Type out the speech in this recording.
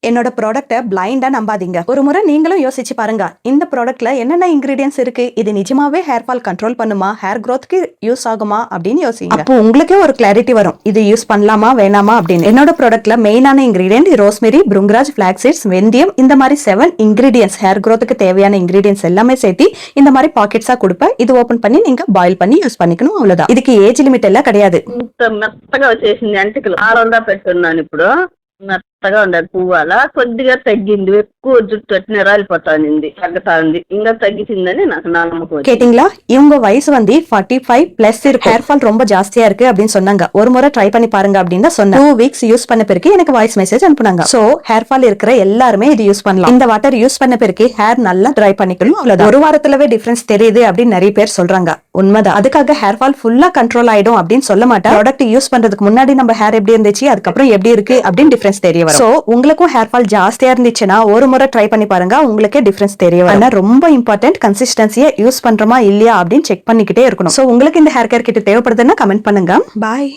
என்னோட ப்ராடக்ட்டை பிளைண்டா நம்பாதீங்க. ஒரு முறை நீங்களும் யோசிச்சு பாருங்க. இந்த ப்ராடக்ட்ல என்னென்ன இன்கிரீடியன்ஸ் இருக்கு, இது நிஜமாவே ஹேர் ஃபால் கண்ட்ரோல் பண்ணுமா, ஹேர் க்ரோத்க்கு யூஸ் ஆகுமா அப்படின்னு யோசிங்க. அப்போ உங்களுக்கே ஒரு கிளாரிட்டி வரும், இது யூஸ் பண்ணலாமா வேணாமா அப்படின்னு. என்னோட ப்ராடக்ட்ல மெயினான இன்கிரீடியன்ட் ரோஸ்மெரி, புருங்கராஜ், ஃபிளாக்ஸ் சீட்ஸ், வெந்தயம், இந்த மாதிரி 7 இன்கிரீடியன்ஸ் ஹேர் க்ரோத்துக்கு தேவையான இன்கிரீடியன்ஸ் எல்லாமே சேர்த்து இந்த மாதிரி பாக்கெட்ஸா கொடுப்பேன். இது ஓபன் பண்ணி நீங்க பாயில் பண்ணி யூஸ் பண்ணிக்கணும், அவ்வளவுதான். இதுக்கு ஏஜ் லிமிட் எல்லாம் கிடையாது. మెత్తగా వచ్చేసింది అంటికలు 600 పెట్టున్నాను ఇప్పుడు మెత్తగా ఉండదు పువ్వాల కొద్దిగా తగ్గింది ఎక్కువ జుట్టు అట్నే రాలిపోతానింది తగ్గుతాంది ఇంకా తగ్గిసిందని నాకు నమ్మకం கேட்டிங்களா? இவங்க வயசு வந்து 45 பிளஸ் இருக்கு. ஹேர் ஃபால் ரொம்ப ஜாஸ்தியா இருக்கு அப்படின்னு சொன்னாங்க. ஒரு முறை ட்ரை பண்ணி பாருங்க அப்படின்னு தான் சொன்னேன். 2 வீக்ஸ் யூஸ் பண்ண பிறகு எனக்கு வாய்ஸ் மெசேஜ் அனுப்புனாங்க. சோ ஹேர் ஃபால் இருக்கிற எல்லாருமே இது யூஸ் பண்ணலாம். இந்த வாட்டர் யூஸ் பண்ண பிறகு ஹேர் நல்லா ட்ரை பண்ணிக்கணும், அவ்வளவுதான். ஒரு வாரத்துலவே டிஃபரன்ஸ் தெரியுது அப்படின்னு நிறைய பேர் சொல்றாங்க. உண்மைதான். அதுக்காக ஹேர் ஃபால் ஃபுல்லா கண்ட்ரோல் ஆயிடும் அப்படின்னு சொல்ல மாட்டேன். ப்ராடக்ட் யூஸ் பண்றதுக்கு முன்னாடி நம்ம ஹேர் எப்படி இருந்துச்சு, அதுக்கப்புறம் எப்படி இருக்கு அப்படின்னு டிஃபரன்ஸ் தெரிய வரும். சோ உங்களுக்கும் ஹேர் ஃபால் ஜாஸ்தியா இருந்துச்சுன்னா ஒரு முறை ட்ரை பண்ணி பாருங்க, உங்களுக்கே டிஃபரன்ஸ் தெரிய வரும். ஆனா ரொம்ப இம்பார்ட்டன்ட், கன்சிஸ்டன்சியை யூஸ் பண்றோமா இல்லையா அப்படின்னு செக் பண்ணிக்கிட்டே இருக்கணும். சோ உங்களுக்கு இந்த ஹேர் கேர் கிட் தேவைப்படுதுன்னா கமெண்ட் பண்ணுங்க. பாய்.